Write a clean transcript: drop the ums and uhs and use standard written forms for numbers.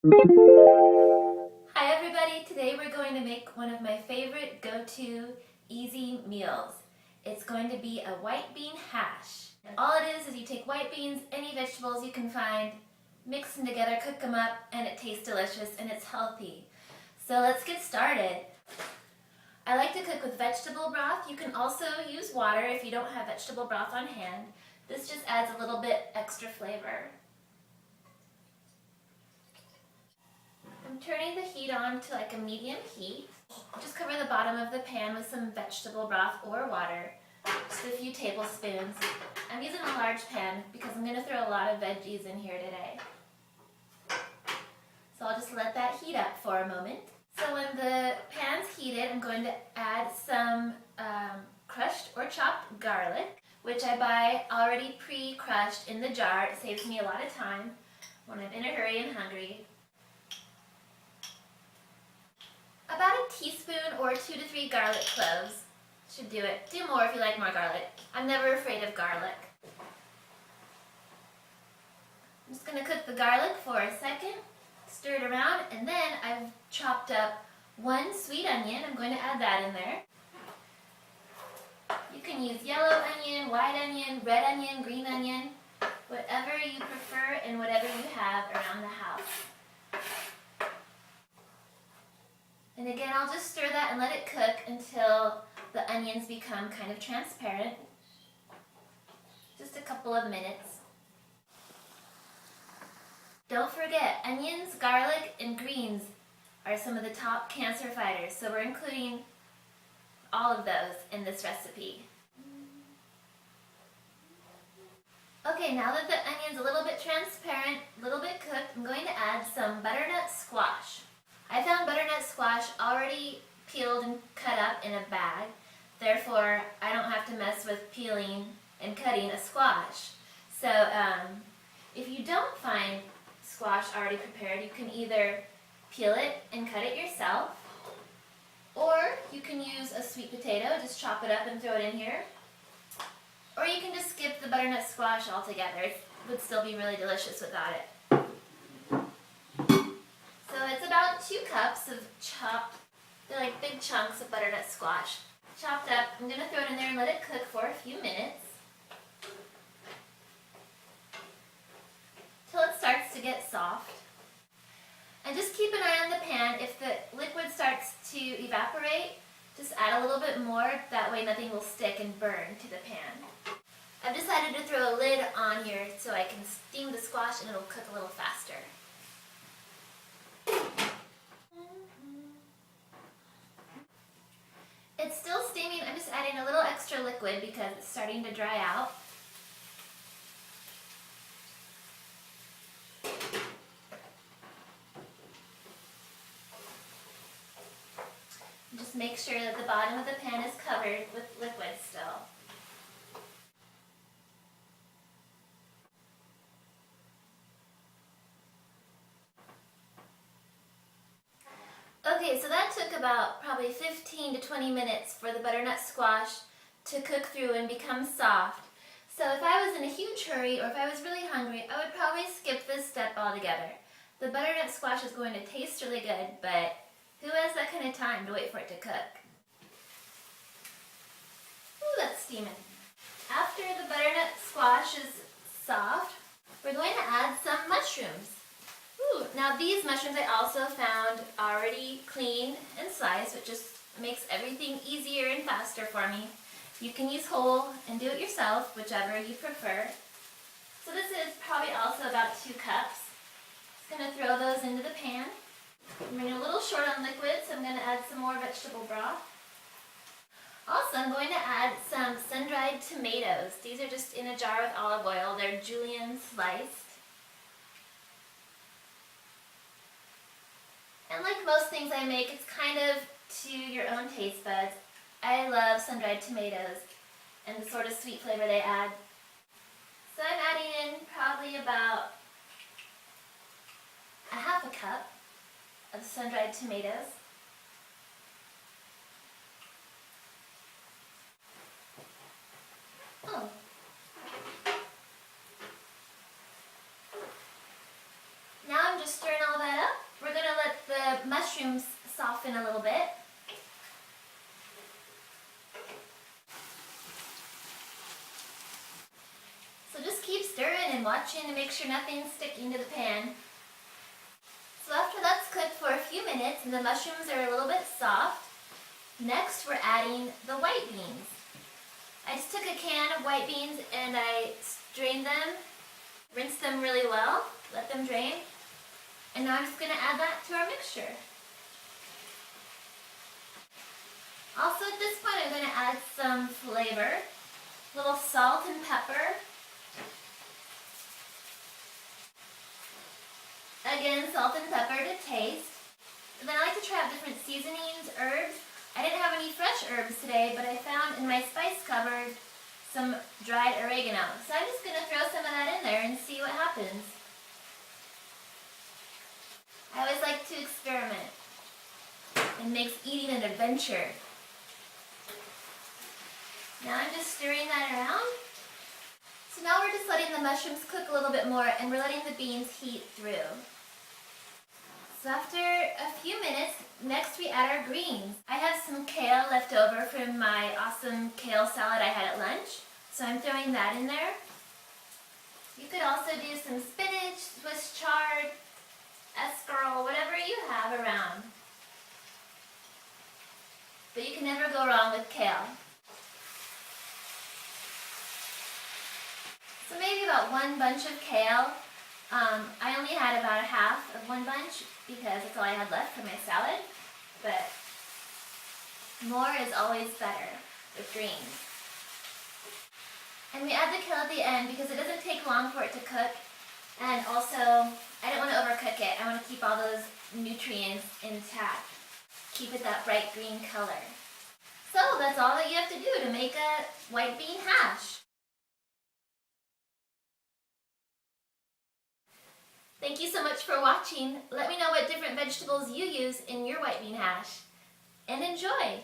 Hi everybody, today we're going to make one of my favorite go-to easy meals. It's going to be a white bean hash. All it is you take white beans, any vegetables you can find, mix them together, cook them up, and it tastes delicious and it's healthy. So let's get started. I like to cook with vegetable broth. You can also use water if you don't have vegetable broth on hand. This just adds a little bit extra flavor. I'm turning the heat on to like a medium heat. Just cover the bottom of the pan with some vegetable broth or water, just a few tablespoons. I'm using a large pan because I'm going to throw a lot of veggies in here today. So I'll just let that heat up for a moment. So when the pan's heated, I'm going to add some crushed or chopped garlic, which I buy already pre-crushed in the jar. It saves me a lot of time when I'm in a hurry and hungry. About a teaspoon or 2 to 3 garlic cloves should do it. Do more if you like more garlic. I'm never afraid of garlic. I'm just going to cook the garlic for a second, stir it around, and then I've chopped up 1 sweet onion. I'm going to add that in there. You can use yellow onion, white onion, red onion, green onion, whatever you prefer and whatever you have around the house. And again, I'll just stir that and let it cook until the onions become kind of transparent. Just a couple of minutes. Don't forget, onions, garlic, and greens are some of the top cancer fighters, so we're including all of those in this recipe. Okay, now that the onion's a little bit transparent, a little bit cooked, I'm going to add some butternut squash. I found butternut squash already peeled and cut up in a bag, therefore I don't have to mess with peeling and cutting a squash. So if you don't find squash already prepared, you can either peel it and cut it yourself, or you can use a sweet potato, just chop it up and throw it in here, or you can just skip the butternut squash altogether. It would still be really delicious without it. So it's about 2 cups of chopped, they're like big chunks of butternut squash. Chopped up, I'm going to throw it in there and let it cook for a few minutes till it starts to get soft. And just keep an eye on the pan. If the liquid starts to evaporate, just add a little bit more, that way nothing will stick and burn to the pan. I've decided to throw a lid on here so I can steam the squash and it'll cook a little faster. It's still steaming. I'm just adding a little extra liquid because it's starting to dry out. Just make sure that the bottom of the pan is covered with liquid still. Okay, so that took about probably 15 to 20 minutes for the butternut squash to cook through and become soft. So if I was in a huge hurry or if I was really hungry, I would probably skip this step altogether. The butternut squash is going to taste really good, but who has that kind of time to wait for it to cook? Ooh, that's steaming. After the butternut squash is soft, we're going to add some mushrooms. Ooh, now these mushrooms I also found already cleaned and sliced, which just makes everything easier and faster for me. You can use whole and do it yourself, whichever you prefer. So this is probably also about 2 cups. Just going to throw those into the pan. I'm running a little short on liquid, so I'm going to add some more vegetable broth. Also, I'm going to add some sun-dried tomatoes. These are just in a jar with olive oil. They're julienne sliced. And like most things I make, it's kind of to your own taste buds. I love sun-dried tomatoes and the sort of sweet flavor they add. So I'm adding in probably about a half a cup of sun-dried tomatoes. Oh. Now I'm just stirring all that up. the mushrooms soften a little bit. So just keep stirring and watching to make sure nothing's sticking to the pan. So after that's cooked for a few minutes and the mushrooms are a little bit soft, next we're adding the white beans. I just took a can of white beans and I strained them, rinsed them really well, let them drain, and now I'm just going to add that to our mixture. Also at this point I'm going to add some flavor, a little salt and pepper. Again, salt and pepper to taste. And then I like to try out different seasonings, herbs. I didn't have any fresh herbs today, but I found in my spice cupboard some dried oregano. So I'm just going to throw some of that in there and see what happens. I always like to experiment. It makes eating an adventure. Now I'm just stirring that around. So now we're just letting the mushrooms cook a little bit more and we're letting the beans heat through. So after a few minutes, next we add our greens. I have some kale left over from my awesome kale salad I had at lunch, so I'm throwing that in there. You could also do some spinach, Swiss chard, escarole, whatever you have around. But you can never go wrong with kale. So maybe about one bunch of kale. I only had about a half of one bunch because that's all I had left for my salad, but more is always better with greens. And we add the kale at the end because it doesn't take long for it to cook, and also I don't want to overcook it. I want to keep all those nutrients intact, keep it that bright green color. So that's all that you have to do to make a white bean hash. Thank you so much for watching. Let me know what different vegetables you use in your white bean hash. And enjoy!